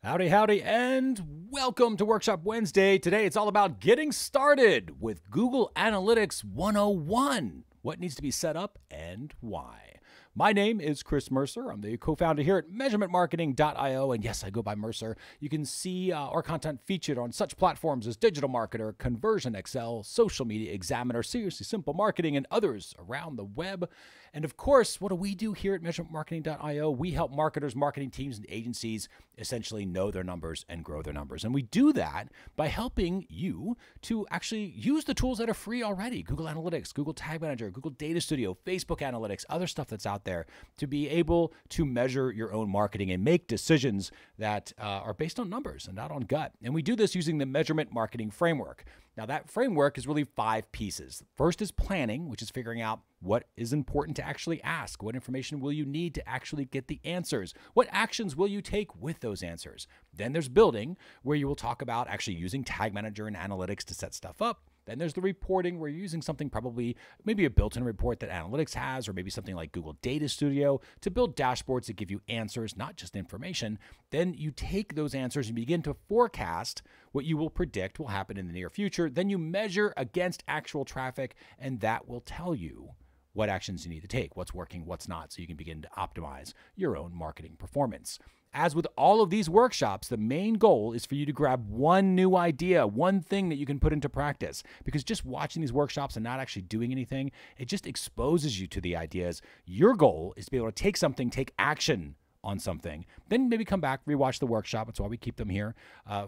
Howdy, howdy, and welcome to Workshop Wednesday. Today it's all about getting started with Google Analytics 101. What needs to be set up and why? My name is Chris Mercer. I'm the co-founder here at measurementmarketing.io, and yes, I go by Mercer. You can see our content featured on such platforms as Digital Marketer, Conversion Excel, Social Media Examiner, Seriously Simple Marketing, and others around the web. And of course, what do we do here at measurementmarketing.io? We help marketers, marketing teams, and agencies essentially know their numbers and grow their numbers. And we do that by helping you to actually use the tools that are free already. Google Analytics, Google Tag Manager, Google Data Studio, Facebook Analytics, other stuff that's out there to be able to measure your own marketing and make decisions that are based on numbers and not on gut. And we do this using the measurement marketing framework. Now, that framework is really 5 pieces. First is planning, which is figuring out what is important to actually ask. What information will you need to actually get the answers? What actions will you take with those answers? Then there's building, where you will talk about actually using Tag Manager and analytics to set stuff up. Then there's the reporting, where you're using something probably maybe a built-in report that analytics has, or maybe something like Google Data Studio to build dashboards that give you answers, not just information. Then you take those answers and begin to forecast what you will predict will happen in the near future. Then you measure against actual traffic, and that will tell you what actions you need to take, what's working, what's not, so you can begin to optimize your own marketing performance. As with all of these workshops, the main goal is for you to grab one new idea, one thing that you can put into practice. Because just watching these workshops and not actually doing anything, it just exposes you to the ideas. Your goal is to be able to take something, take action on something, then maybe come back, rewatch the workshop. That's why we keep them here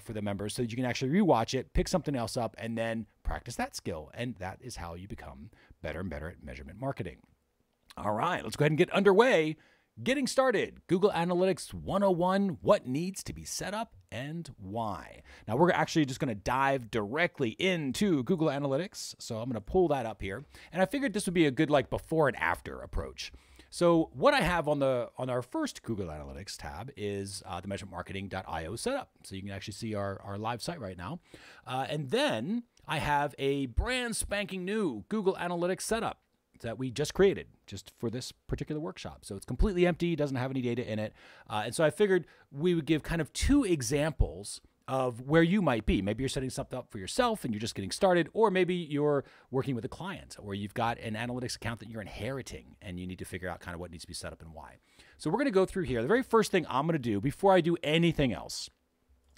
for the members, so that you can actually rewatch it, pick something else up, and then practice that skill. And that is how you become better and better at measurement marketing. All right, let's go ahead and get underway. Getting started, Google Analytics 101, what needs to be set up and why. Now, we're actually just going to dive directly into Google Analytics. So I'm going to pull that up here. And I figured this would be a good before and after approach. So what I have on our first Google Analytics tab is the measurementmarketing.io setup. So you can actually see our live site right now. And then I have a brand spanking new Google Analytics setup that we just created just for this particular workshop. So it's completely empty, doesn't have any data in it. And so I figured we would give kind of 2 examples of where you might be. Maybe you're setting something up for yourself and you're just getting started, or maybe you're working with a client, or you've got an analytics account that you're inheriting and you need to figure out kind of what needs to be set up and why. So we're going to go through here. The very first thing I'm going to do before I do anything else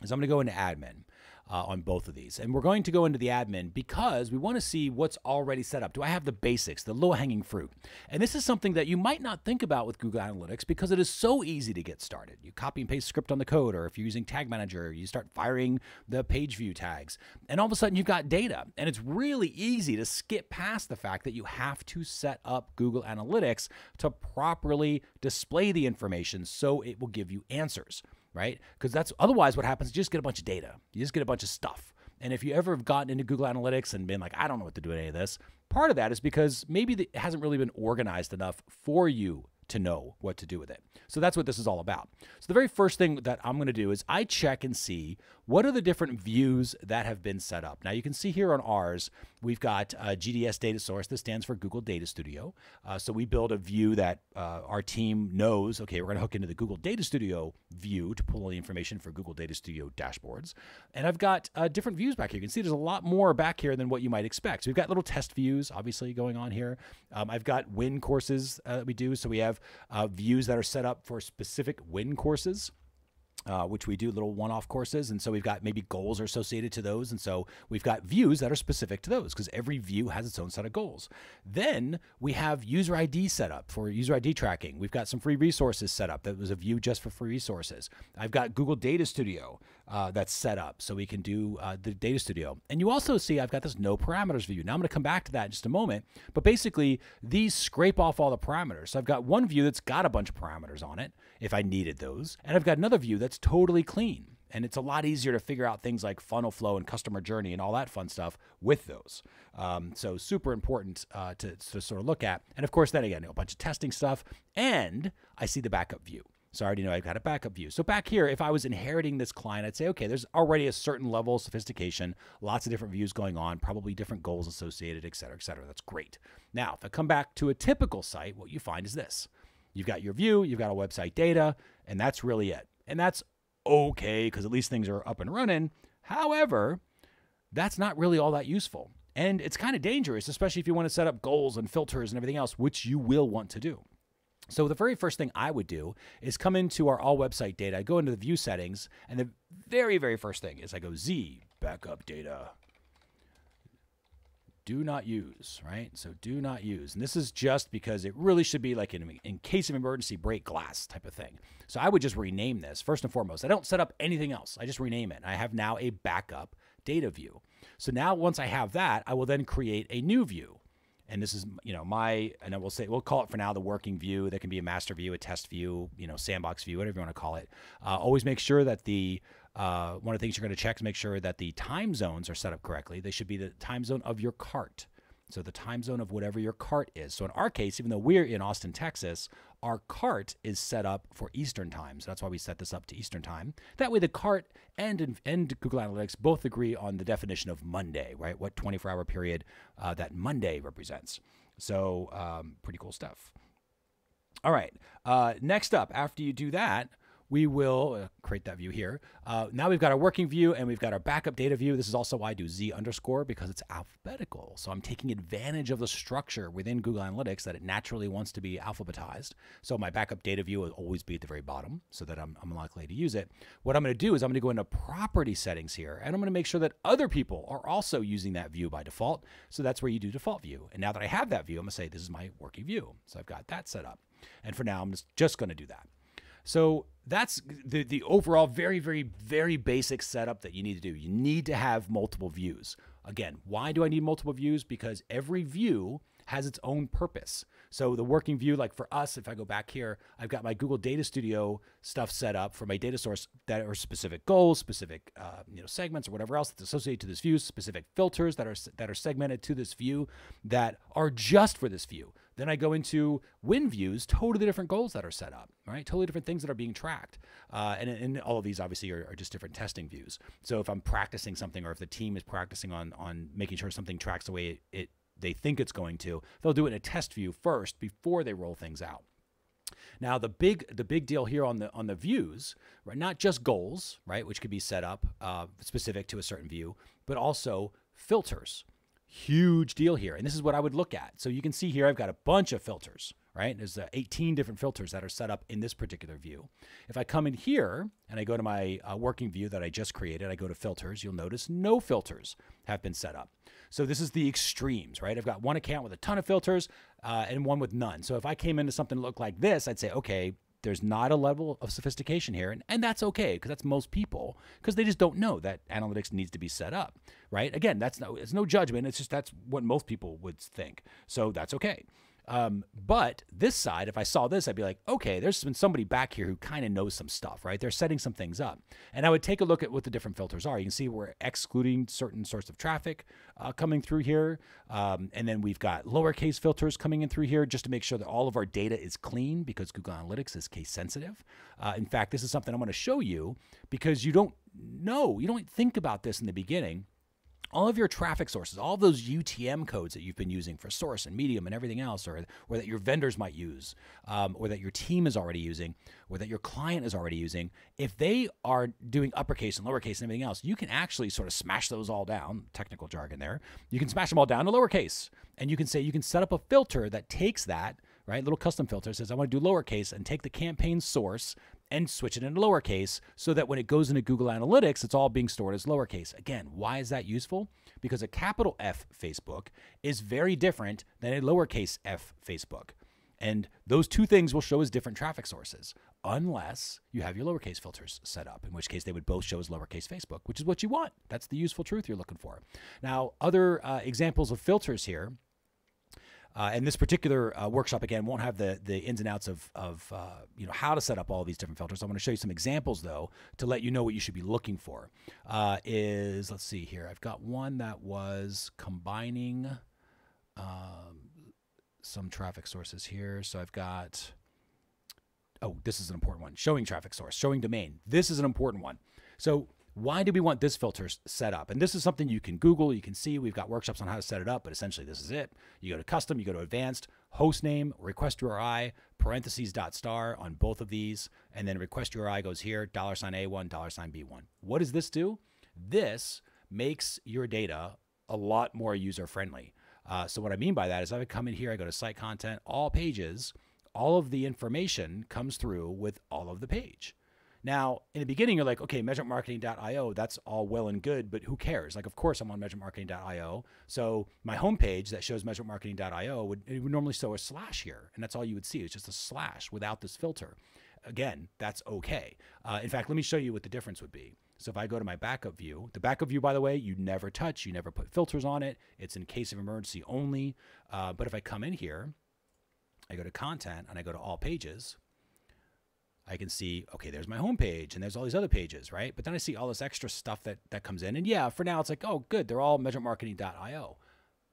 is I'm going to go into admin on both of these. And we're going to go into the admin because we want to see what's already set up. Do I have the basics, the low-hanging fruit? And this is something that you might not think about with Google Analytics because it is so easy to get started. You copy and paste script on the code, or if you're using Tag Manager, you start firing the page view tags. And all of a sudden you've got data. And it's really easy to skip past the fact that you have to set up Google Analytics to properly display the information so it will give you answers. Right? Because that's otherwise what happens. You just get a bunch of data. You just get a bunch of stuff. And if you ever have gotten into Google Analytics and been like, I don't know what to do with any of this, part of that is because maybe it hasn't really been organized enough for you to know what to do with it. So that's what this is all about. So the very first thing that I'm going to do is I check and see what are the different views that have been set up. Now you can see here on ours, we've got a GDS data source that stands for Google Data Studio. So we build a view that our team knows, okay, we're going to hook into the Google Data Studio view to pull all the information for Google Data Studio dashboards. And I've got different views back here. You can see there's a lot more back here than what you might expect. So we've got little test views, obviously, going on here. I've got win courses that we do. So we have views that are set up for specific win courses. Which we do little one-off courses. And so we've got maybe goals are associated to those. And so we've got views that are specific to those because every view has its own set of goals. Then we have user ID set up for user ID tracking. We've got some free resources set up. That was a view just for free resources. I've got Google Data Studio that's set up so we can do the Data Studio. And you also see I've got this no parameters view. Now I'm going to come back to that in just a moment. But basically, these scrape off all the parameters. So I've got one view that's got a bunch of parameters on it if I needed those. And I've got another view that's totally clean. And it's a lot easier to figure out things like funnel flow and customer journey and all that fun stuff with those. So super important to sort of look at. And of course, then again, a bunch of testing stuff. And I see the backup view. So I already know I've got a backup view. So back here, if I was inheriting this client, I'd say, okay, there's already a certain level of sophistication, lots of different views going on, probably different goals associated, et cetera, et cetera. That's great. Now, if I come back to a typical site, what you find is this. You've got your view, you've got a website data, and that's really it. And that's okay because at least things are up and running. However, that's not really all that useful. And it's kind of dangerous, especially if you want to set up goals and filters and everything else, which you will want to do. So the very first thing I would do is come into our all website data. I go into the view settings, and the very, very first thing is I go Z, backup data. Do not use, right? So do not use. And this is just because it really should be like in case of emergency, break glass type of thing. So I would just rename this first and foremost. I don't set up anything else. I just rename it. I have now a backup data view. So now once I have that, I will then create a new view. And this is, and I will say, we'll call it for now the working view. That can be a master view, a test view, sandbox view, whatever you want to call it. Always make sure that one of the things you're going to check is make sure that the time zones are set up correctly. They should be the time zone of your cart. So the time zone of whatever your cart is. So in our case, even though we're in Austin, Texas, our cart is set up for Eastern time. So that's why we set this up to Eastern time. That way the cart and Google Analytics both agree on the definition of Monday, right? What 24-hour period that Monday represents. So pretty cool stuff. All right. Next up, after you do that, we will create that view here. Now we've got our working view and we've got our backup data view. This is also why I do Z _ because it's alphabetical. So I'm taking advantage of the structure within Google Analytics that it naturally wants to be alphabetized. So my backup data view will always be at the very bottom so that I'm likely to use it. What I'm going to do is I'm going to go into property settings here and I'm going to make sure that other people are also using that view by default. So that's where you do default view. And now that I have that view, I'm going to say this is my working view. So I've got that set up. And for now, I'm just going to do that. So that's the overall very, very, very basic setup that you need to do. You need to have multiple views. Again, why do I need multiple views? Because every view has its own purpose. So the working view, like for us, if I go back here, I've got my Google Data Studio stuff set up for my data source that are specific goals, specific segments or whatever else that's associated to this view, specific filters that are segmented to this view that are just for this view. Then I go into Win views, totally different goals that are set up, right? Totally different things that are being tracked. And all of these obviously are just different testing views. So if I'm practicing something or if the team is practicing on making sure something tracks the way they think it's going to, they'll do it in a test view first before they roll things out. Now the big deal here on the views, right? Not just goals, right, which could be set up specific to a certain view, but also filters. Huge deal here. And this is what I would look at. So you can see here I've got a bunch of filters, right? There's 18 different filters that are set up in this particular view. If I come in here and I go to my working view that I just created, I go to filters, you'll notice no filters have been set up. So this is the extremes, right? I've got one account with a ton of filters and one with none. So if I came into something that looked like this, I'd say, okay, there's not a level of sophistication here, and that's okay because that's most people because they just don't know that analytics needs to be set up, right? Again, it's no judgment. It's just that's what most people would think. So that's okay. But this side, if I saw this, I'd be like, okay, there's been somebody back here who kind of knows some stuff, right? They're setting some things up. And I would take a look at what the different filters are. You can see we're excluding certain sorts of traffic coming through here. And then we've got lowercase filters coming in through here just to make sure that all of our data is clean because Google Analytics is case sensitive. In fact, this is something I'm going to show you because you don't think about this in the beginning. All of your traffic sources, all of those UTM codes that you've been using for source and medium and everything else, or that your vendors might use, or that your team is already using, or that your client is already using, if they are doing uppercase and lowercase and everything else, you can actually sort of smash those all down, technical jargon there. You can smash them all down to lowercase. And you can set up a filter that takes that, right? Little custom filter says, I want to do lowercase and take the campaign source and switch it into lowercase so that when it goes into Google Analytics, it's all being stored as lowercase. Again, why is that useful? Because a capital F Facebook is very different than a lowercase f Facebook. And those two things will show as different traffic sources unless you have your lowercase filters set up, in which case they would both show as lowercase Facebook, which is what you want. That's the useful truth you're looking for. Now, other examples of filters here. And this particular workshop, again, won't have the ins and outs of how to set up all these different filters. I'm going to show you some examples, though, to let you know what you should be looking for. Let's see here. I've got one that was combining some traffic sources here. So I've got, this is an important one. Showing traffic source, showing domain. This is an important one. So why do we want this filter set up? And this is something you can Google, you can see. We've got workshops on how to set it up, but essentially this is it. You go to custom, you go to advanced, host name, request URI, parentheses .star on both of these, and then request URI goes here, $A1, $B1. What does this do? This makes your data a lot more user-friendly. So what I mean by that is I would come in here, I go to site content, all pages, all of the information comes through with all of the page. Now, in the beginning, you're like, okay, measurementmarketing.io, that's all well and good, but who cares? Like, of course, I'm on measurementmarketing.io. So my homepage that shows measurementmarketing.io would normally show a slash here, and that's all you would see. It's just a slash without this filter. Again, that's okay. In fact, let me show you what the difference would be. So if I go to my backup view, the backup view, by the way, you never touch, you never put filters on it. It's in case of emergency only. But if I come in here, I go to content and I go to all pages, I can see, okay, there's my home page and there's all these other pages, right? But then I see all this extra stuff that comes in. And yeah, for now it's like, oh, good, they're all measurementmarketing.io.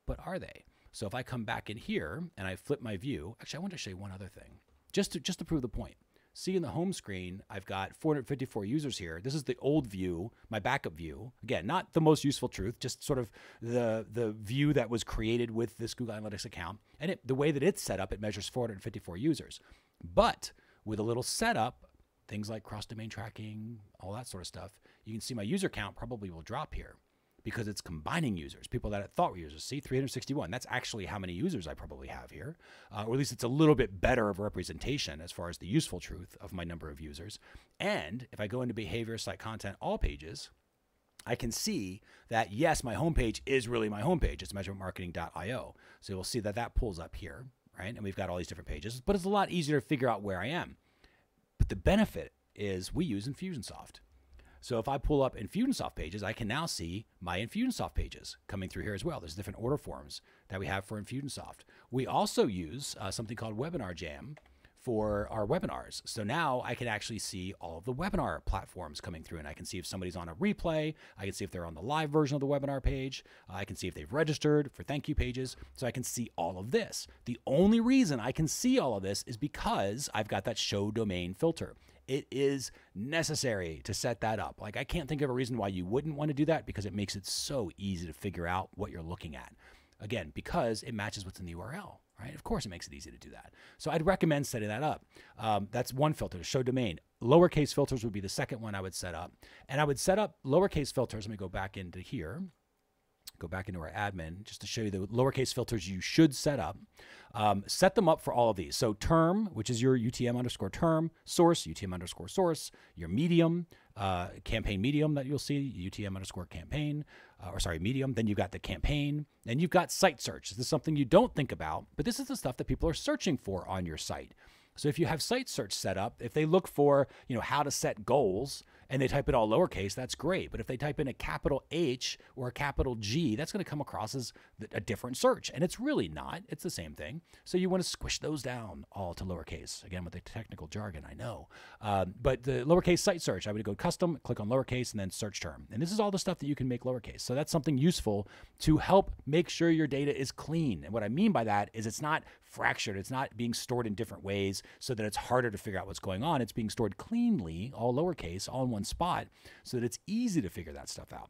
But are they? So if I come back in here and I flip my view, actually, I want to show you one other thing, just to prove the point. See in the home screen, I've got 454 users here. This is the old view, my backup view. Again, not the most useful truth, just sort of the view that was created with this Google Analytics account. And the way that it's set up, it measures 454 users. But with a little setup, things like cross-domain tracking, all that sort of stuff, you can see my user count probably will drop here because it's combining users, people that I thought were users. See, 361. That's actually how many users I probably have here, or at least it's a little bit better of a representation as far as the useful truth of my number of users. And if I go into behavior, site content, all pages, I can see that, yes, my homepage is really my homepage. It's measurementmarketing.io. So you'll see that that pulls up here, right? And we've got all these different pages, but it's a lot easier to figure out where I am. But the benefit is we use Infusionsoft. So if I pull up Infusionsoft pages, I can now see my Infusionsoft pages coming through here as well. There's different order forms that we have for Infusionsoft. We also use something called Webinar Jam for our webinars. So now I can actually see all of the webinar platforms coming through, and I can see if somebody's on a replay. I can see if they're on the live version of the webinar page. I can see if they've registered for thank you pages. So I can see all of this. The only reason I can see all of this is because I've got that show domain filter. It is necessary to set that up. Like, I can't think of a reason why you wouldn't want to do that, because it makes it so easy to figure out what you're looking at. Again, because it matches what's in the URL, right? Of course, it makes it easy to do that. So I'd recommend setting that up. That's one filter, show domain. Lowercase filters would be the second one I would set up. And I would set up lowercase filters. Let me go back into here. Go back into our admin just to show you the lowercase filters you should set up. Set them up for all of these. So term, which is your UTM_term, source, UTM_source, your medium, campaign medium that you'll see, UTM_campaign, medium. Then you've got the campaign, and you've got site search. This is something you don't think about, but this is the stuff that people are searching for on your site. So if you have site search set up, if they look for, how to set goals and they type it all lowercase, that's great. But if they type in a capital H or a capital G, that's going to come across as a different search. And it's really not. It's the same thing. So you want to squish those down all to lowercase. Again, with the technical jargon, I know. But the lowercase site search, I would go custom, click on lowercase, and then search term. And this is all the stuff that you can make lowercase. So that's something useful to help make sure your data is clean. And what I mean by that is it's not fractured. It's not being stored in different ways so that it's harder to figure out what's going on. It's being stored cleanly, all lowercase, all in one spot, so that it's easy to figure that stuff out.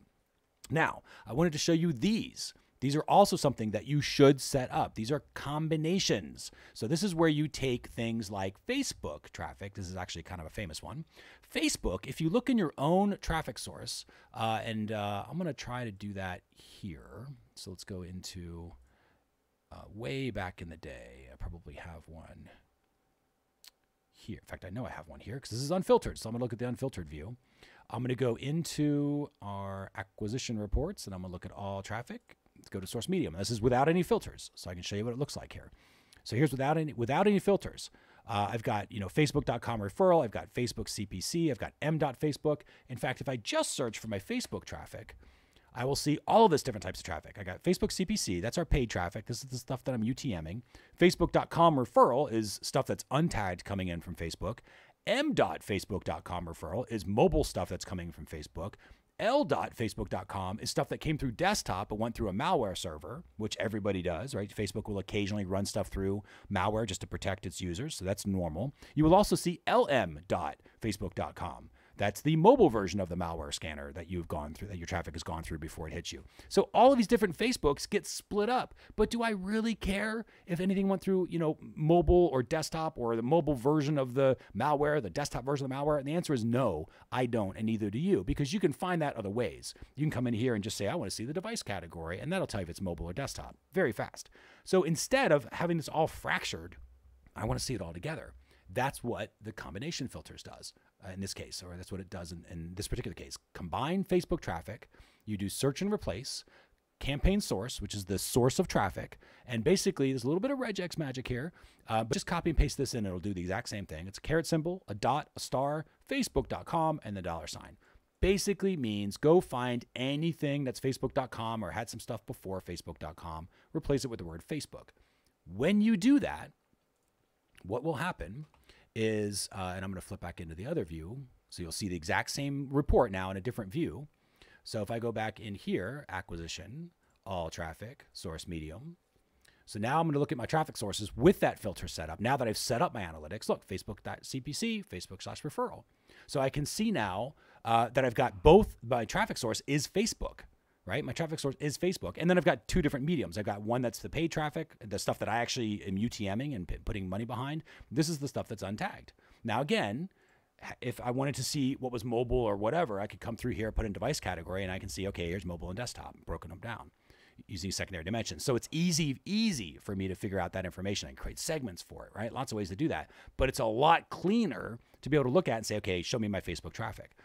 Now, I wanted to show you these. These are also something that you should set up. These are combinations. So this is where you take things like Facebook traffic. This is actually kind of a famous one. Facebook, if you look in your own traffic source, I'm going to try to do that here. So let's go into way back in the day. I probably have one here. In fact, I know I have one here because this is unfiltered. So I'm going to look at the unfiltered view. I'm going to go into our acquisition reports, and I'm going to look at all traffic. Let's go to source medium. This is without any filters, so I can show you what it looks like here. So here's without any filters. I've got Facebook.com referral. I've got Facebook CPC. I've got m.facebook. In fact, if I just search for my Facebook traffic, I will see all of this different types of traffic. I got Facebook CPC. That's our paid traffic. This is the stuff that I'm UTMing. Facebook.com referral is stuff that's untagged coming in from Facebook. m.facebook.com referral is mobile stuff that's coming from Facebook. l.facebook.com is stuff that came through desktop but went through a malware server, which everybody does, right? Facebook will occasionally run stuff through malware just to protect its users, so that's normal. You will also see lm.facebook.com. That's the mobile version of the malware scanner that you've gone through, that your traffic has gone through before it hits you. So all of these different Facebooks get split up. But do I really care if anything went through, mobile or desktop, or the mobile version of the malware, the desktop version of the malware? And the answer is no, I don't, and neither do you, because you can find that other ways. You can come in here and just say, I want to see the device category, and that'll tell you if it's mobile or desktop very fast. So instead of having this all fractured, I want to see it all together. That's what the combination filters does in this case, or that's what it does in this particular case. Combine Facebook traffic, you do search and replace, campaign source, which is the source of traffic, and basically there's a little bit of regex magic here, but just copy and paste this in, it'll do the exact same thing. It's a caret symbol, a dot, a star, facebook.com, and the $sign. Basically means go find anything that's facebook.com or had some stuff before facebook.com, replace it with the word Facebook. When you do that, what will happen is, and I'm going to flip back into the other view, so you'll see the exact same report now in a different view. So if I go back in here, acquisition, all traffic, source medium. So now I'm going to look at my traffic sources with that filter set up. Now that I've set up my analytics, look, facebook.cpc, Facebook/referral. So I can see now that I've got both, my traffic source is Facebook, right? My traffic source is Facebook. And then I've got two different mediums. I've got one that's the paid traffic, the stuff that I actually am UTMing and putting money behind. This is the stuff that's untagged. Now, again, if I wanted to see what was mobile or whatever, I could come through here, put in device category, and I can see, okay, here's mobile and desktop, broken them down using secondary dimensions. So it's easy for me to figure out that information and create segments for it, right? Lots of ways to do that, but it's a lot cleaner to be able to look at and say, okay, show me my Facebook traffic.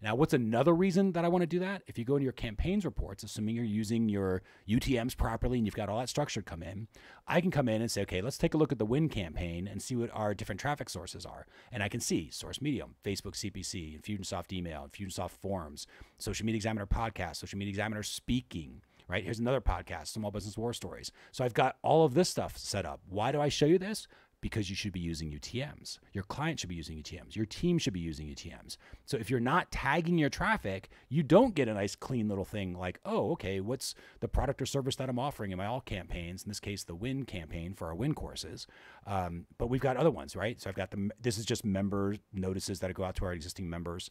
Now, what's another reason that I want to do that? If you go into your campaigns reports, assuming you're using your UTMs properly and you've got all that structure come in, I can come in and say, okay, let's take a look at the win campaign and see what our different traffic sources are. And I can see source medium, Facebook CPC, Infusionsoft email, Infusionsoft forums, Social Media Examiner podcast, Social Media Examiner speaking, right? Here's another podcast, Small Business War Stories. So I've got all of this stuff set up. Why do I show you this? Because you should be using UTMs. Your client should be using UTMs. Your team should be using UTMs. So if you're not tagging your traffic, you don't get a nice clean little thing like, oh, okay, what's the product or service that I'm offering in my all campaigns? In this case, the win campaign for our win courses. But we've got other ones, right? So I've got this is just member notices that go out to our existing members.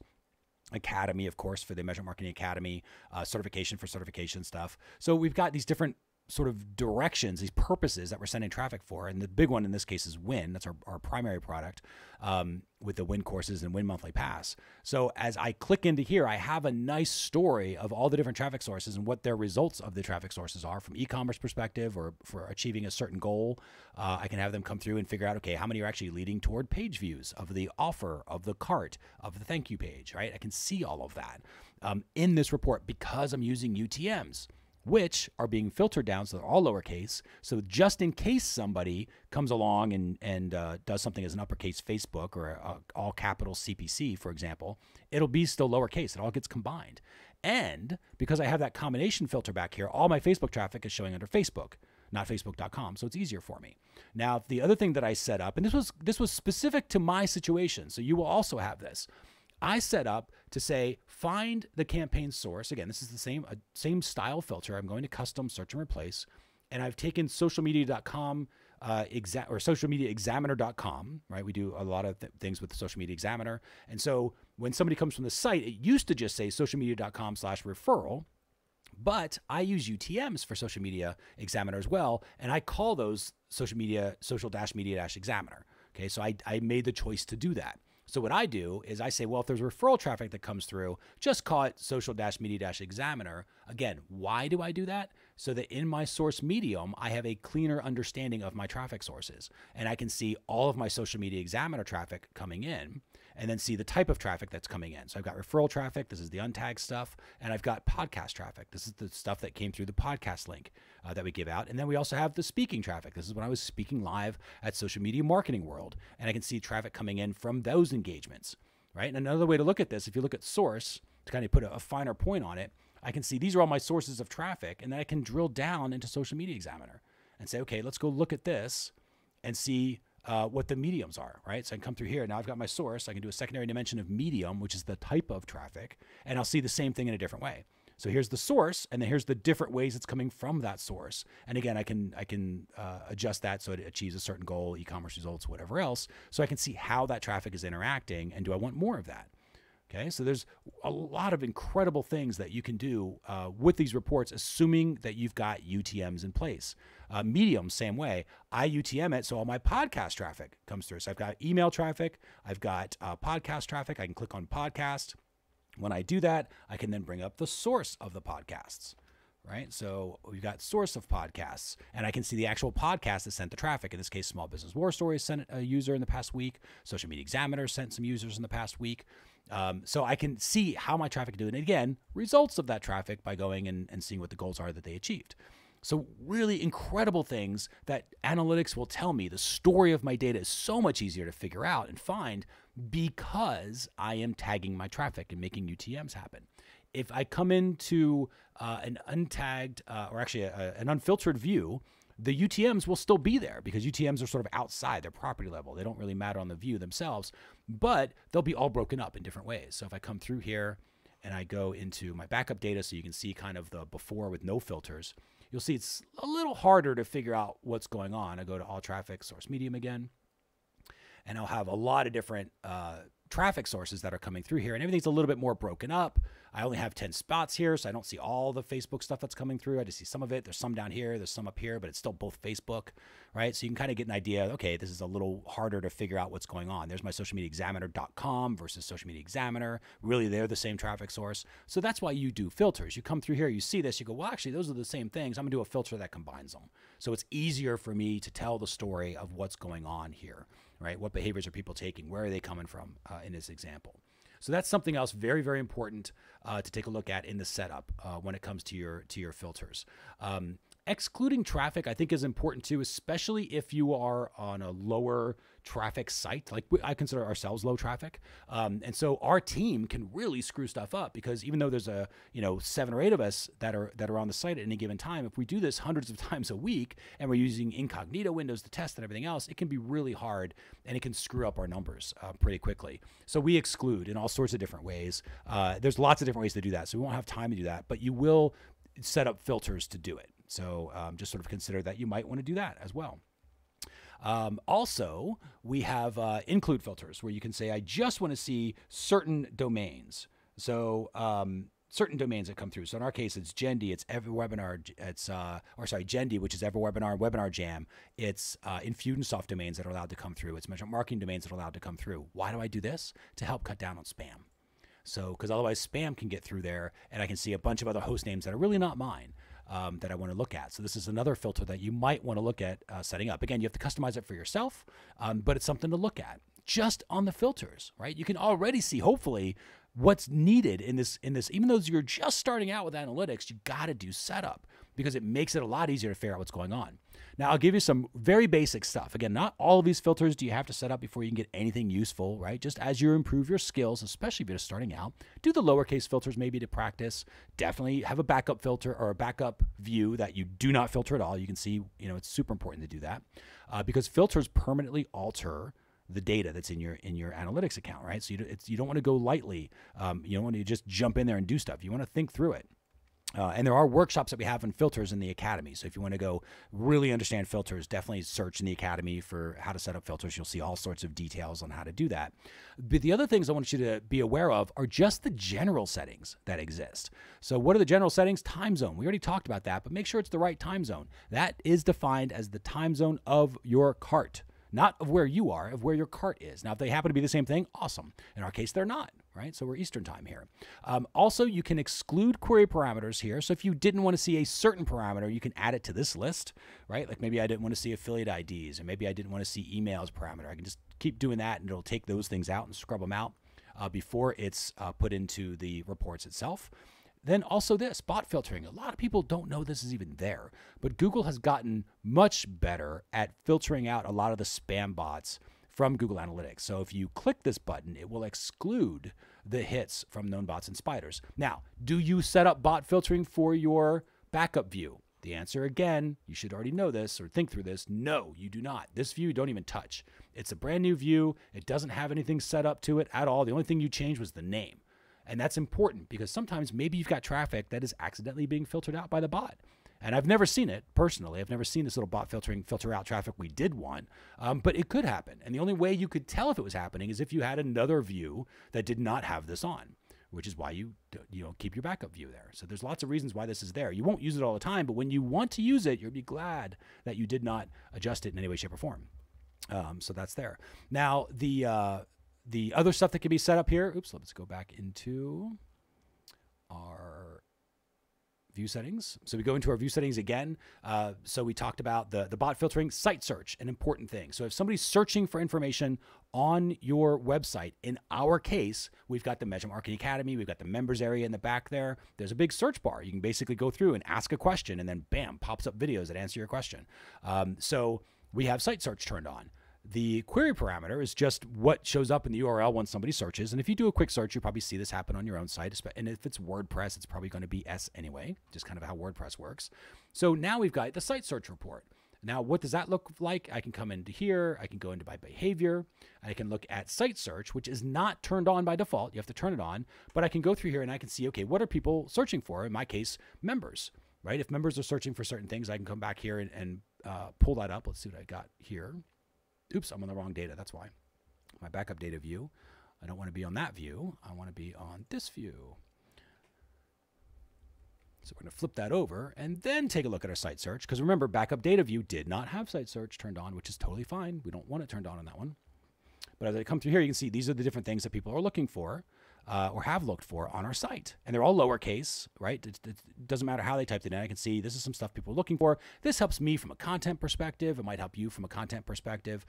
Academy, of course, for the Measurement Marketing Academy, certification for certification stuff. So we've got these different sort of directions, these purposes that we're sending traffic for. And the big one in this case is Win. That's our primary product with the Win courses and Win Monthly Pass. So as I click into here, I have a nice story of all the different traffic sources and what their results of the traffic sources are from e-commerce perspective or for achieving a certain goal. I can have them come through and figure out, okay, how many are actually leading toward page views of the offer, of the cart, of the thank you page, right? I can see all of that in this report because I'm using UTMs, which are being filtered down, so they're all lowercase. So just in case somebody comes along and does something as an uppercase Facebook or all capital CPC, for example, it'll be still lowercase. It all gets combined. And because I have that combination filter back here, all my Facebook traffic is showing under Facebook, not facebook.com, so it's easier for me. Now, the other thing that I set up, and this was specific to my situation, so you will also have this. I set up to say, find the campaign source. Again, this is the same style filter. I'm going to custom search and replace. And I've taken socialmedia.com or socialmediaexaminer.com, right? We do a lot of things with the Social Media Examiner. And so when somebody comes from the site, it used to just say socialmedia.com/referral. But I use UTMs for Social Media Examiner as well. And I call those social-media-examiner. Okay, so I made the choice to do that. So what I do is I say, well, if there's referral traffic that comes through, just call it social-media-examiner. Again, why do I do that? So that in my source medium, I have a cleaner understanding of my traffic sources. And I can see all of my social media examiner traffic coming in and then see the type of traffic that's coming in. So I've got referral traffic. This is the untagged stuff. And I've got podcast traffic. This is the stuff that came through the podcast link that we give out. And then we also have the speaking traffic. This is when I was speaking live at Social Media Marketing World. And I can see traffic coming in from those engagements, right? And another way to look at this, if you look at source, to kind of put a finer point on it, I can see these are all my sources of traffic, and then I can drill down into Social Media Examiner and say, okay, let's go look at this and see what the mediums are, right? So I can come through here. Now I've got my source. I can do a secondary dimension of medium, which is the type of traffic, and I'll see the same thing in a different way. So here's the source, and then here's the different ways it's coming from that source. And again, I can adjust that so it achieves a certain goal, e-commerce results, whatever else, so I can see how that traffic is interacting, and do I want more of that? Okay, so there's a lot of incredible things that you can do with these reports, assuming that you've got UTMs in place. Medium, same way. I UTM it, so all my podcast traffic comes through. So I've got email traffic, I've got podcast traffic. I can click on podcast. When I do that, I can then bring up the source of the podcasts. Right? So we've got source of podcasts, and I can see the actual podcast that sent the traffic. In this case, Small Business War Stories sent a user in the past week. Social Media Examiner sent some users in the past week. So I can see how my traffic is doing. And again, results of that traffic by going and seeing what the goals are that they achieved. So really incredible things that analytics will tell me. The story of my data is so much easier to figure out and find because I am tagging my traffic and making UTMs happen. If I come into an untagged or actually an unfiltered view, the UTMs will still be there because UTMs are sort of outside their property level. They don't really matter on the view themselves, but they'll be all broken up in different ways. So if I come through here and I go into my backup data so you can see kind of the before with no filters, you'll see it's a little harder to figure out what's going on. I go to all traffic, source medium again, and I'll have a lot of different traffic sources that are coming through here, and everything's a little bit more broken up. I only have 10 spots here, so I don't see all the Facebook stuff that's coming through. I just see some of it. There's some down here, there's some up here, but it's still both Facebook, right? So you can kind of get an idea, okay, this is a little harder to figure out what's going on. There's my socialmediaexaminer.com versus Social Media Examiner. Really, they're the same traffic source. So that's why you do filters. You come through here, you see this, you go, well, actually, those are the same things. I'm gonna do a filter that combines them. So it's easier for me to tell the story of what's going on here, right? What behaviors are people taking? Where are they coming from in this example? So that's something else very, very important to take a look at in the setup when it comes to your filters. Excluding traffic, I think, is important too, especially if you are on a lower traffic site. Like I consider ourselves low traffic. And so our team can really screw stuff up because even though there's 7 or 8 of us that are on the site at any given time, if we do this hundreds of times a week and we're using incognito windows to test and everything else, it can be really hard and it can screw up our numbers pretty quickly. So we exclude in all sorts of different ways. There's lots of different ways to do that. So we won't have time to do that, but you will set up filters to do it. So just sort of consider that you might want to do that as well. Also, we have include filters where you can say, I just want to see certain domains. So certain domains that come through. So in our case, it's Gendy, it's EveryWebinar, it's, Gendy, which is EveryWebinar, Webinar Jam. It's Infusionsoft domains that are allowed to come through. It's measurement marketing domains that are allowed to come through. Why do I do this? To help cut down on spam. So, because otherwise spam can get through there and I can see a bunch of other host names that are really not mine. That I want to look at. So this is another filter that you might want to look at setting up. Again, you have to customize it for yourself, but it's something to look at just on the filters, right? You can already see, hopefully, what's needed in this. Even though you're just starting out with analytics, you got to do setup because it makes it a lot easier to figure out what's going on. Now, I'll give you some very basic stuff. Again, not all of these filters do you have to set up before you can get anything useful, right? Just as you improve your skills, especially if you're just starting out, do the lowercase filters maybe to practice. Definitely have a backup filter or a backup view that you do not filter at all. You can see, it's super important to do that because filters permanently alter the data that's in your analytics account, right? So you don't want to go lightly. You don't want to just jump in there and do stuff. You want to think through it. And there are workshops that we have on filters in the Academy. So if you want to go really understand filters, definitely search in the Academy for how to set up filters. You'll see all sorts of details on how to do that. But the other things I want you to be aware of are just the general settings that exist. So what are the general settings? Time zone. We already talked about that, but make sure it's the right time zone. That is defined as the time zone of your cart. Not of where you are, of where your cart is. Now, if they happen to be the same thing, awesome. In our case, they're not, right? So we're Eastern time here. Also, you can exclude query parameters here. So if you didn't want to see a certain parameter, you can add it to this list, right? Like maybe I didn't want to see affiliate IDs, or maybe I didn't want to see emails parameter. I can just keep doing that, and it'll take those things out and scrub them out before it's put into the reports itself. Then also this, bot filtering. A lot of people don't know this is even there, but Google has gotten much better at filtering out a lot of the spam bots from Google Analytics. So if you click this button, it will exclude the hits from known bots and spiders. Now, do you set up bot filtering for your backup view? The answer, again, you should already know this or think through this. No, you do not. This view, don't even touch. It's a brand new view. It doesn't have anything set up to it at all. The only thing you changed was the name. And that's important because sometimes maybe you've got traffic that is accidentally being filtered out by the bot. And I've never seen it personally. I've never seen this little bot filter out traffic we did want, but it could happen. And the only way you could tell if it was happening is if you had another view that did not have this on, which is why you keep your backup view there. So there's lots of reasons why this is there. You won't use it all the time, but when you want to use it, you'll be glad that you did not adjust it in any way, shape, or form. So that's there. Now, the other stuff that can be set up here, let's go back into our view settings. So we go into our view settings again. So we talked about the bot filtering, site search, an important thing. So if somebody's searching for information on your website, in our case, we've got the Measurement Marketing Academy, we've got the members area in the back there. There's a big search bar. You can basically go through and ask a question, and then bam, pops up videos that answer your question. So we have site search turned on. The query parameter is just what shows up in the URL when somebody searches. And if you do a quick search, you probably see this happen on your own site. And if it's WordPress, it's probably going to be S anyway, just kind of how WordPress works. So now we've got the site search report. Now, what does that look like? I can come into here. I can go into my behavior. I can look at site search, which is not turned on by default. You have to turn it on. But I can go through here and I can see, okay, what are people searching for? In my case, members, right? If members are searching for certain things, I can come back here and pull that up. Let's see what I got here. Oops, I'm on the wrong data. That's why. My backup data view. I don't want to be on that view. I want to be on this view. So we're going to flip that over and then take a look at our site search. Because remember, backup data view did not have site search turned on, which is totally fine. We don't want it turned on that one. But as I come through here, you can see these are the different things that people are looking for or have looked for on our site. And they're all lowercase, right? It doesn't matter how they typed it in. I can see this is some stuff people are looking for. This helps me from a content perspective. It might help you from a content perspective.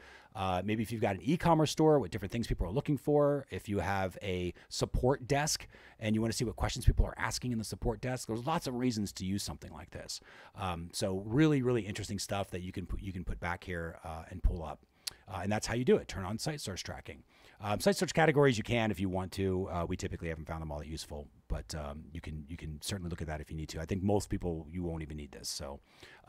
Maybe if you've got an e-commerce store with different things people are looking for. If you have a support desk and you want to see what questions people are asking in the support desk, there's lots of reasons to use something like this. So really, really interesting stuff that you can put back here and pull up. And that's how you do it. Turn on site search tracking. Site search categories you can if you want to. We typically haven't found them all that useful, but you can certainly look at that if you need to. I think most people, you won't even need this. So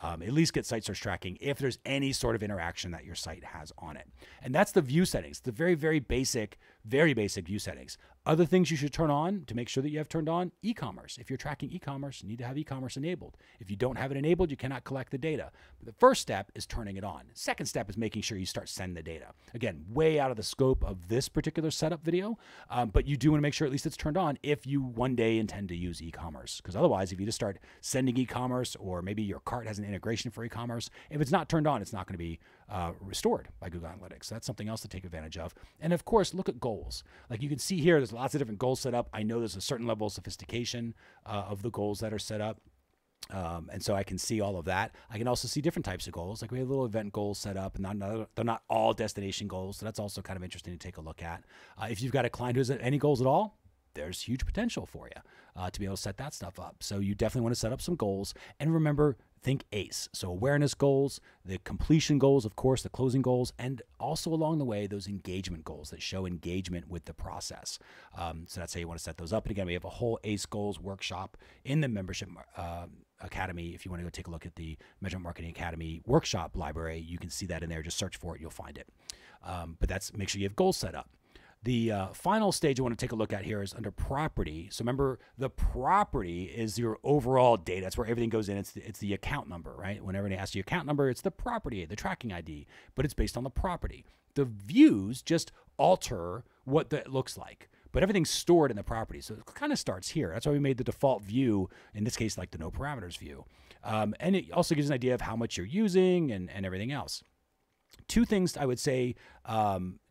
at least get site search tracking if there's any sort of interaction that your site has on it. And that's the view settings, the very, very basic view settings. Other things you should turn on to make sure that you have turned on: e-commerce. If you're tracking e-commerce, you need to have e-commerce enabled. If you don't have it enabled, you cannot collect the data. But the first step is turning it on. Second step is making sure you start sending the data. Again, way out of the scope of this particular setup video, but you do want to make sure at least it's turned on if you one day intend to use e-commerce. Because otherwise, if you just start sending e-commerce, or maybe your cart has an integration for e-commerce, if it's not turned on, it's not going to be restored by Google Analytics. So that's something else to take advantage of. And of course, look at goals. Like you can see here, there's lots of different goals set up. I know there's a certain level of sophistication of the goals that are set up. And so I can see all of that. I can also see different types of goals. Like we have little event goals set up, and they're not all destination goals. So that's also kind of interesting to take a look at. If you've got a client who has any goals at all, there's huge potential for you to be able to set that stuff up. So you definitely want to set up some goals. And remember, think ACE. So awareness goals, the completion goals, of course, the closing goals, and also along the way, those engagement goals that show engagement with the process. So that's how you want to set those up. And again, we have a whole ACE goals workshop in the membership Academy. If you want to go take a look at the Measurement Marketing Academy workshop library, you can see that in there. Just search for it, you'll find it. But that's, make sure you have goals set up. The final stage I want to take a look at here is under property. So remember, the property is your overall data. That's where everything goes in. It's the account number, right? Whenever they ask you account number, it's the property, the tracking ID, but it's based on the property. The views just alter what that looks like, but everything's stored in the property. So it kind of starts here. That's why we made the default view, in this case, like the no parameters view. And it also gives an idea of how much you're using and everything else. Two things I would say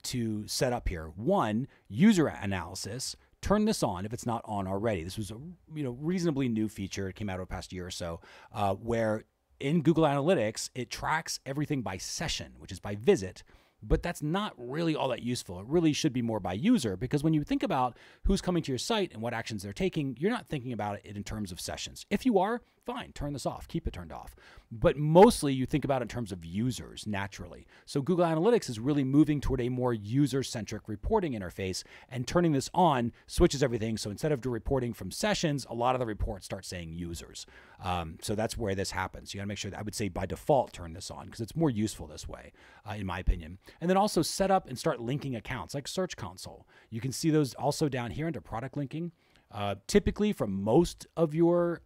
to set up here. One, user analysis. Turn this on if it's not on already. This was a reasonably new feature. It came out over the past year or so, where in Google Analytics, it tracks everything by session, which is by visit. But that's not really all that useful. It really should be more by user, because when you think about who's coming to your site and what actions they're taking, you're not thinking about it in terms of sessions. If you are, fine, turn this off, keep it turned off. But mostly you think about it in terms of users naturally. So Google Analytics is really moving toward a more user-centric reporting interface, and turning this on switches everything. So instead of reporting from sessions, a lot of the reports start saying users. So that's where this happens. You gotta make sure that, I would say by default, turn this on, because it's more useful this way, in my opinion. And then also set up and start linking accounts like Search Console. You can see those also down here under product linking. Typically, for most of your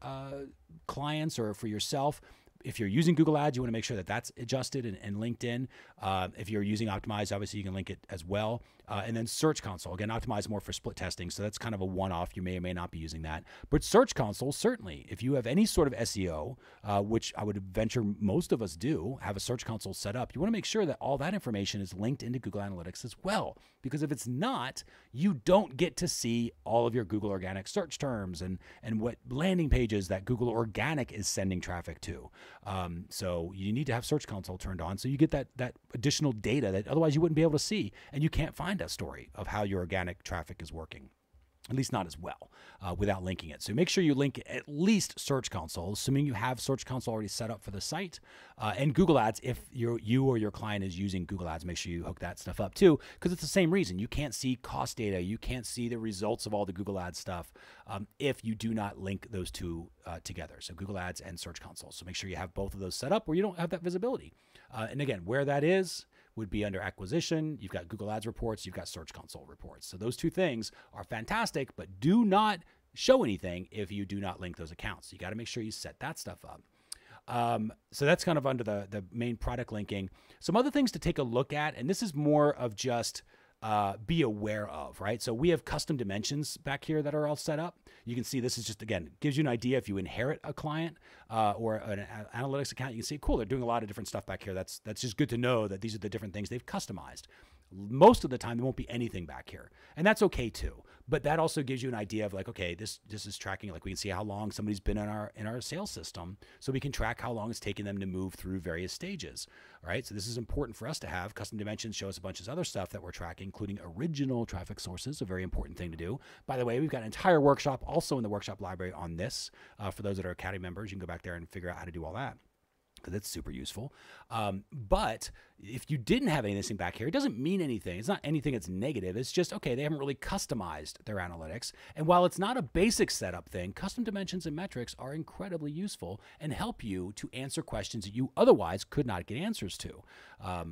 clients or for yourself. If you're using Google Ads, you want to make sure that that's adjusted and linked in. If you're using Optimize, obviously you can link it as well. And then Search Console. Again, Optimize more for split testing, so that's kind of a one-off. You may or may not be using that. But Search Console, certainly. If you have any sort of SEO, which I would venture most of us do, have a Search Console set up, you want to make sure that all that information is linked into Google Analytics as well. Because if it's not, you don't get to see all of your Google Organic search terms and what landing pages that Google Organic is sending traffic to. So you need to have Search Console turned on so you get that additional data that otherwise you wouldn't be able to see, and you can't find a story of how your organic traffic is working. At least not as well without linking it. So make sure you link at least Search Console, assuming you have Search Console already set up for the site. And Google Ads, if you or your client is using Google Ads, make sure you hook that stuff up too, because it's the same reason. You can't see cost data. You can't see the results of all the Google Ads stuff if you do not link those two together. So Google Ads and Search Console. So make sure you have both of those set up where you don't have that visibility. And again, where that is would be under acquisition. You've got Google Ads reports, you've got Search Console reports. So those two things are fantastic, but do not show anything if you do not link those accounts. You got to make sure you set that stuff up. So that's kind of under the main product linking. Some other things to take a look at, and this is more of just be aware of, right? So we have custom dimensions back here that are all set up. You can see this is just, again, gives you an idea if you inherit a client or an analytics account. You can see, cool, they're doing a lot of different stuff back here. That's just good to know that these are the different things they've customized. Most of the time, there won't be anything back here, and that's okay too. But that also gives you an idea of like, okay, this is tracking. Like we can see how long somebody's been in our sales system, so we can track how long it's taking them to move through various stages. All right, so this is important for us to have. Custom dimensions show us a bunch of other stuff that we're tracking, including original traffic sources, a very important thing to do. By the way, we've got an entire workshop also in the workshop library on this. For those that are Academy members, you can go back there and figure out how to do all that, because it's super useful. But if you didn't have anything back here, it doesn't mean anything. It's not anything that's negative. It's just, okay, they haven't really customized their analytics. And while it's not a basic setup thing, custom dimensions and metrics are incredibly useful and help you to answer questions that you otherwise could not get answers to,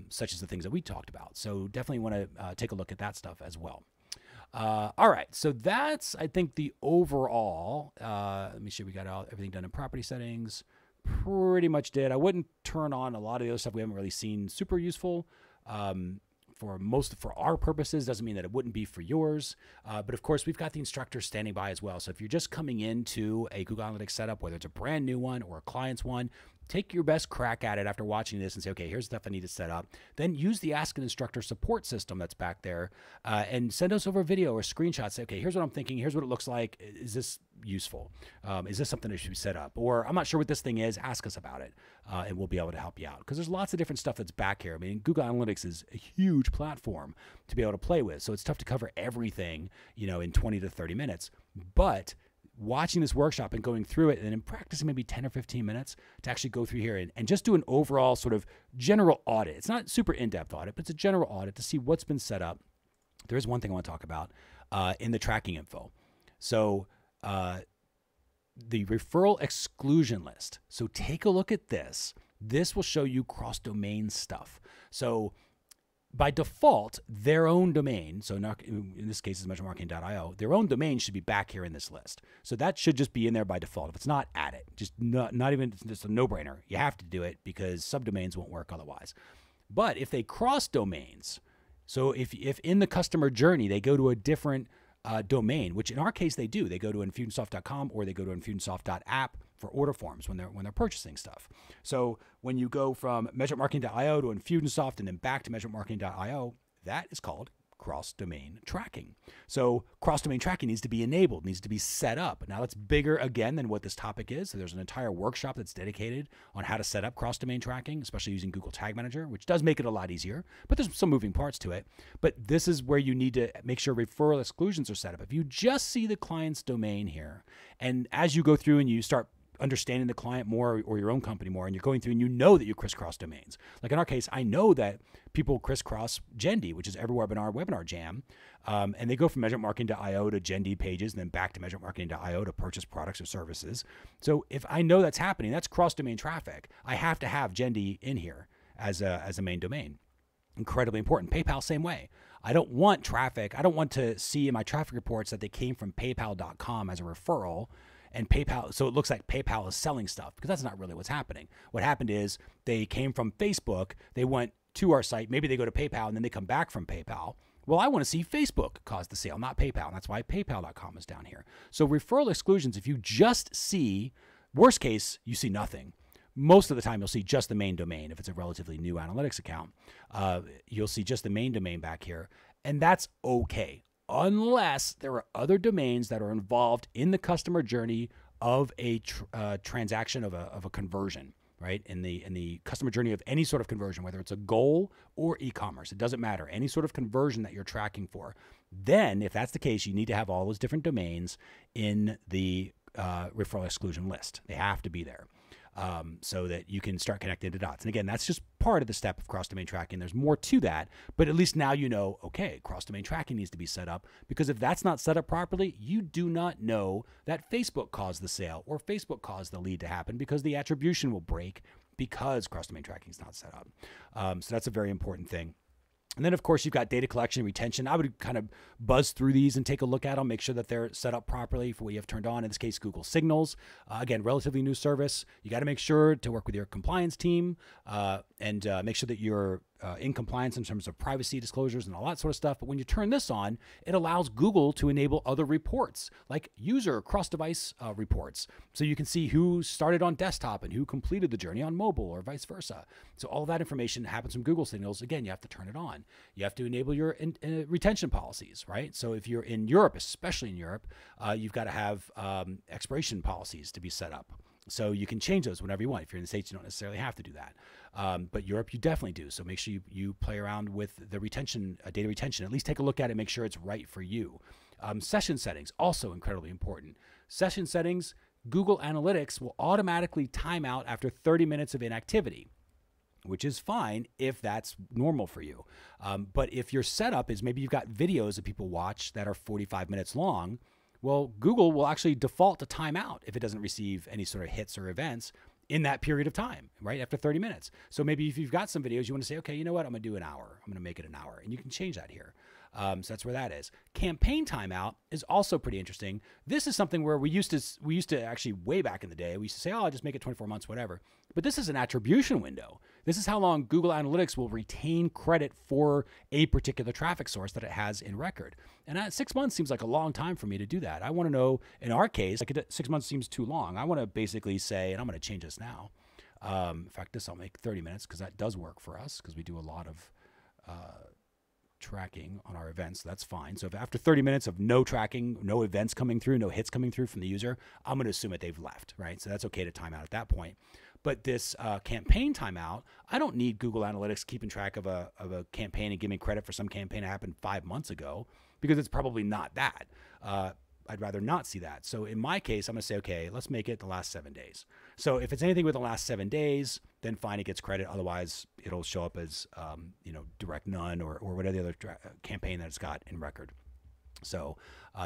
such as the things that we talked about. So definitely want to take a look at that stuff as well. All right, so that's, I think, the overall. Let me see, we got everything done in property settings. Pretty much did. I wouldn't turn on a lot of the other stuff we haven't really seen super useful. For our purposes, doesn't mean that it wouldn't be for yours. But of course, we've got the instructors standing by as well. So if you're just coming into a Google Analytics setup, whether it's a brand new one or a client's one, take your best crack at it after watching this and say, okay, here's stuff I need to set up. Then use the Ask an Instructor support system that's back there and send us over a video or screenshots. Say, okay, here's what I'm thinking. Here's what it looks like. Is this useful? Is this something that should be set up? Or I'm not sure what this thing is. Ask us about it, and we'll be able to help you out. Because there's lots of different stuff that's back here. I mean, Google Analytics is a huge platform to be able to play with. So it's tough to cover everything, in 20 to 30 minutes. But watching this workshop and going through it and then practicing maybe 10 or 15 minutes to actually go through here and just do an overall sort of general audit. It's not super in-depth audit, but it's a general audit to see what's been set up. There is one thing I want to talk about in the tracking info. So the referral exclusion list. So take a look at this. This will show you cross-domain stuff. So by default, their own domain, so in this case it's measuremarketing.io, their own domain should be back here in this list. So that should just be in there by default. If it's not, add it. Just not even, it's just a no-brainer. You have to do it because subdomains won't work otherwise. But if they cross domains, so if in the customer journey they go to a different domain, which in our case they do, they go to infusionsoft.com or they go to infusionsoft.app for order forms when they're purchasing stuff. So when you go from measuremarketing.io to Infusionsoft and then back to measuremarketing.io, that is called cross-domain tracking. So cross-domain tracking needs to be enabled, needs to be set up. Now that's bigger again than what this topic is. So there's an entire workshop that's dedicated on how to set up cross-domain tracking, especially using Google Tag Manager, which does make it a lot easier, but there's some moving parts to it. But this is where you need to make sure referral exclusions are set up. If you just see the client's domain here, and as you go through and you start understanding the client more or your own company more, and you're going through and you know that you crisscross domains. Like in our case, I know that people crisscross Gendy, which is Every Webinar Webinar Jam, and they go from measuremarketing.io to Gendy pages and then back to measuremarketing.io to purchase products or services. So if I know that's happening, that's cross-domain traffic. I have to have Gendy in here as a main domain. Incredibly important. PayPal, same way. I don't want traffic. I don't want to see in my traffic reports that they came from paypal.com as a referral and PayPal, so it looks like PayPal is selling stuff, because that's not really what's happening. What happened is they came from Facebook, they went to our site, maybe they go to PayPal, and then they come back from PayPal. Well, I want to see Facebook cause the sale, not PayPal. And that's why PayPal.com is down here. So referral exclusions, if you just see, worst case, you see nothing. Most of the time, you'll see just the main domain. If it's a relatively new analytics account, you'll see just the main domain back here. And that's okay, unless there are other domains that are involved in the customer journey of a transaction of a conversion, right? In the customer journey of any sort of conversion, whether it's a goal or e-commerce, it doesn't matter. Any sort of conversion that you're tracking for. Then, if that's the case, you need to have all those different domains in the referral exclusion list. They have to be there. So that you can start connecting the dots. And again, that's just part of the step of cross-domain tracking. There's more to that, but at least now you know, okay, cross-domain tracking needs to be set up, because if that's not set up properly, you do not know that Facebook caused the sale or Facebook caused the lead to happen, because the attribution will break because cross-domain tracking is not set up. So that's a very important thing. And then, of course, you've got data collection and retention. I would kind of buzz through these and take a look at them, make sure that they're set up properly for what you have turned on. In this case, Google Signals. Again, relatively new service. You got to make sure to work with your compliance team and make sure that you're in compliance in terms of privacy disclosures and all that sort of stuff. But when you turn this on, it allows Google to enable other reports, like user cross-device reports. So you can see who started on desktop and who completed the journey on mobile, or vice versa. So all that information happens from Google Signals. Again, you have to turn it on. You have to enable your retention policies, right? So if you're in Europe, especially in Europe, you've got to have expiration policies to be set up. So you can change those whenever you want. If you're in the States, you don't necessarily have to do that. But Europe, you definitely do. So make sure you play around with the retention, data retention. At least take a look at it, make sure it's right for you. Session settings, also incredibly important. Session settings, Google Analytics will automatically time out after 30 minutes of inactivity, which is fine if that's normal for you. But if your setup is maybe you've got videos that people watch that are 45 minutes long, well, Google will actually default to timeout if it doesn't receive any sort of hits or events in that period of time, right? After 30 minutes. So maybe if you've got some videos, you want to say, okay, you know what? I'm going to do an hour. I'm going to make it an hour. And you can change that here. So that's where that is. Campaign timeout is also pretty interesting. This is something where we used to actually, way back in the day, we used to say, oh, I'll just make it 24 months, whatever. But this is an attribution window. This is how long Google Analytics will retain credit for a particular traffic source that it has in record. And 6 months seems like a long time for me to do that. I want to know, in our case, like 6 months seems too long. I want to basically say, and I'm going to change this now. In fact, this I'll make 30 minutes, because that does work for us, because we do a lot of tracking on our events. So that's fine. So if after 30 minutes of no tracking, no events coming through, no hits coming through from the user, I'm going to assume that they've left, right? So that's okay to time out at that point. But this campaign timeout, I don't need Google Analytics keeping track of a campaign and giving credit for some campaign that happened 5 months ago, because it's probably not that. I'd rather not see that. So in my case, I'm going to say, okay, let's make it the last 7 days. So if it's anything with the last 7 days, then fine, it gets credit. Otherwise, it'll show up as direct none or whatever the other campaign that it's got in record. So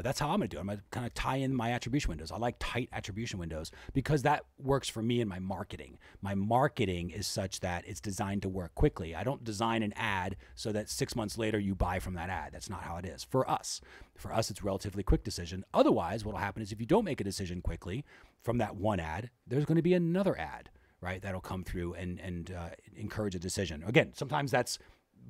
that's how I'm going to do it. I'm going to kind of tie in my attribution windows. I like tight attribution windows because that works for me in my marketing. My marketing is such that it's designed to work quickly. I don't design an ad so that 6 months later you buy from that ad. That's not how it is for us. For us, it's a relatively quick decision. Otherwise, what will happen is if you don't make a decision quickly from that one ad, there's going to be another ad, right? That'll come through and encourage a decision. Again, sometimes that's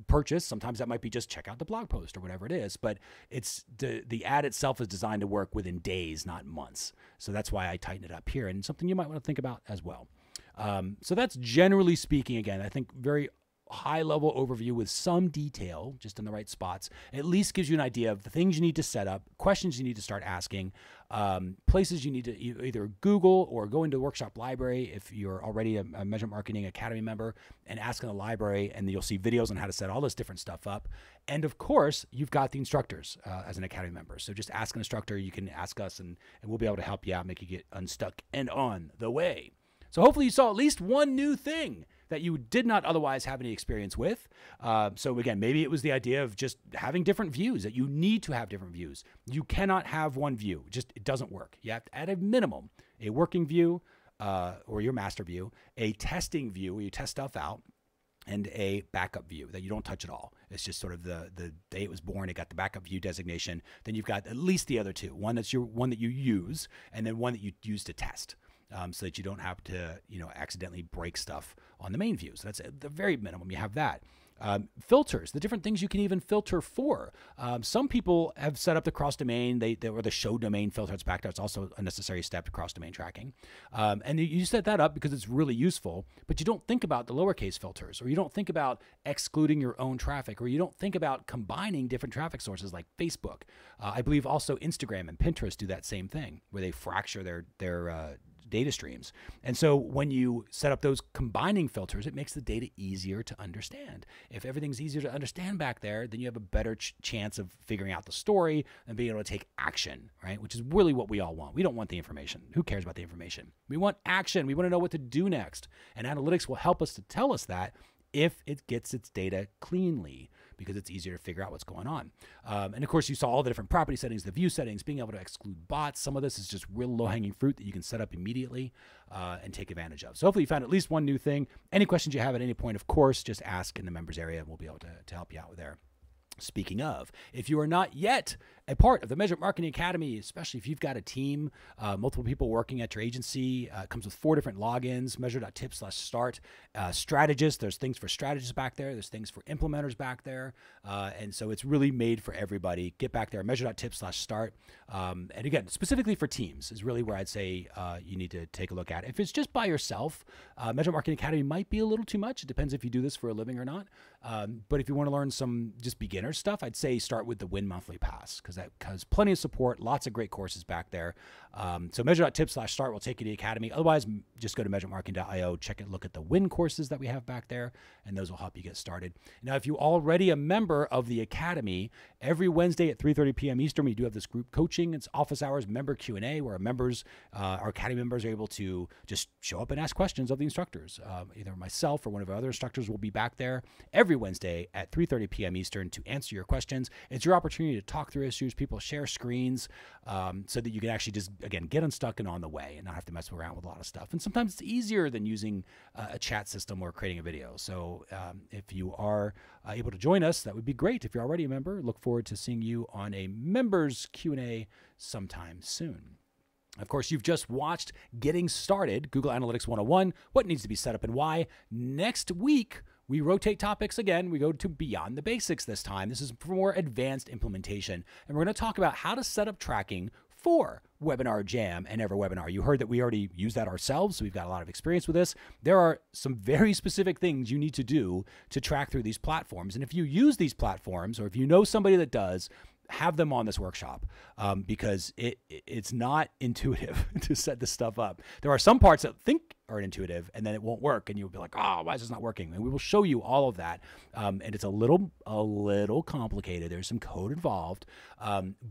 purchase. Sometimes that might be just check out the blog post or whatever it is, but it's the ad itself is designed to work within days, not months. So that's why I tighten it up here, and something you might want to think about as well. So that's generally speaking, again, I think very high level overview with some detail just in the right spots, at least gives you an idea of the things you need to set up, questions you need to start asking, places you need to either Google or go into Workshop Library if you're already a Measurement Marketing Academy member, and ask in the library, and you'll see videos on how to set all this different stuff up. And of course, you've got the instructors as an Academy member. So just ask an instructor. You can ask us, and we'll be able to help you out, make you get unstuck and on the way. So hopefully you saw at least one new thing that you did not otherwise have any experience with. So again, maybe it was the idea of just having different views, that you need to have different views. You cannot have one view. It doesn't work. You have to, at a minimum, a working view or your master view, a testing view where you test stuff out, and a backup view that you don't touch at all. It's just sort of the day it was born, it got the backup view designation. Then you've got at least the other two. One that's one that you use, and then one that you use to test. So that you don't have to, accidentally break stuff on the main view. So that's at the very minimum, you have that. Filters, the different things you can even filter for. Some people have set up the cross-domain, or the show domain filter. It's back there. It's also a necessary step to cross-domain tracking. And you set that up because it's really useful, but you don't think about the lowercase filters, or you don't think about excluding your own traffic, or you don't think about combining different traffic sources like Facebook. I believe also Instagram and Pinterest do that same thing, where they fracture their data streams. And so when you set up those combining filters, it makes the data easier to understand. If everything's easier to understand back there, then you have a better chance of figuring out the story and being able to take action, right? Which is really what we all want. We don't want the information. Who cares about the information? We want action. We want to know what to do next. And analytics will help us to tell us that if it gets its data cleanly, because it's easier to figure out what's going on. And of course, you saw all the different property settings, the view settings, being able to exclude bots. Some of this is just real low-hanging fruit that you can set up immediately and take advantage of. So hopefully you found at least one new thing. Any questions you have at any point, of course, just ask in the members area, and we'll be able to help you out there. Speaking of, if you are not yet a part of the Measurement Marketing Academy, especially if you've got a team, multiple people working at your agency, it comes with 4 different logins, measure.tips/start. Strategists, there's things for strategists back there. There's things for implementers back there. And so it's really made for everybody. Get back there, measure.tips/start. And again, specifically for teams is really where I'd say you need to take a look at. If it's just by yourself, Measurement Marketing Academy might be a little too much. It depends if you do this for a living or not. But if you want to learn some just beginner stuff, I'd say start with the Win Monthly Pass, because that has plenty of support, lots of great courses back there. So measure.tips/start will take you to the Academy. Otherwise, just go to measuremarketing.io, look at the Win courses that we have back there, and those will help you get started. Now, if you're already a member of the Academy, every Wednesday at 3:30 p.m. Eastern, we do have this group coaching. It's office hours, member Q&A, where our Academy members are able to just show up and ask questions of the instructors. Either myself or one of our other instructors will be back there every Wednesday at 3:30 p.m. Eastern to answer your questions. It's your opportunity to talk through issues. People share screens so that you can actually just, again, get unstuck and on the way and not have to mess around with a lot of stuff. And sometimes it's easier than using a chat system or creating a video. So if you are able to join us, that would be great. If you're already a member, look forward to seeing you on a members Q&A sometime soon. Of course, you've just watched Getting Started, Google Analytics 101, what needs to be set up and why. Next week, we rotate topics again. We go to Beyond the Basics this time. This is for more advanced implementation. And we're going to talk about how to set up tracking for Webinar Jam and EverWebinar. You heard that we already use that ourselves, so we've got a lot of experience with this. There are some very specific things you need to do to track through these platforms. And if you use these platforms, or if you know somebody that does, have them on this workshop because it's not intuitive to set this stuff up. There are some parts that are intuitive, and then it won't work, and you'll be like, oh, why is this not working? And we will show you all of that. And it's a little complicated. There's some code involved.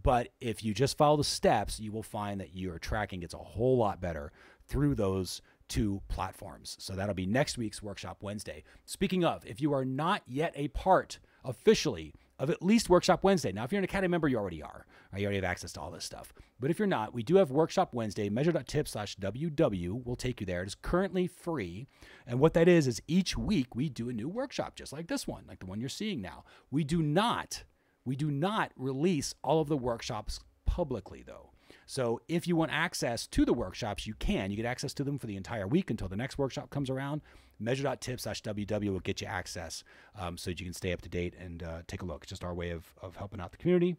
But if you just follow the steps, you will find that your tracking gets a whole lot better through those 2 platforms. So that'll be next week's Workshop Wednesday. Speaking of, if you are not yet a part officially of at least Workshop Wednesday. Now, if you're an Academy member, you already are. Right? You already have access to all this stuff. But if you're not, we do have Workshop Wednesday. Measure.tips/WW will take you there. It is currently free. And what that is each week we do a new workshop, just like this one, like the one you're seeing now. We do not release all of the workshops publicly, though. So if you want access to the workshops, you can. You get access to them for the entire week until the next workshop comes around. Measure.tips/WW will get you access so that you can stay up to date and take a look. It's just our way of helping out the community.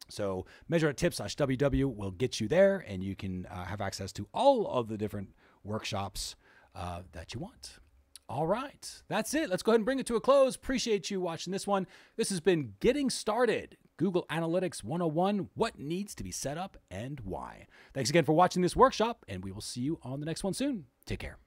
So measure.tips/WW will get you there, and you can have access to all of the different workshops that you want. All right, that's it. Let's go ahead and bring it to a close. Appreciate you watching this one. This has been Getting Started, Google Analytics 101, what needs to be set up and why. Thanks again for watching this workshop, and we will see you on the next one soon. Take care.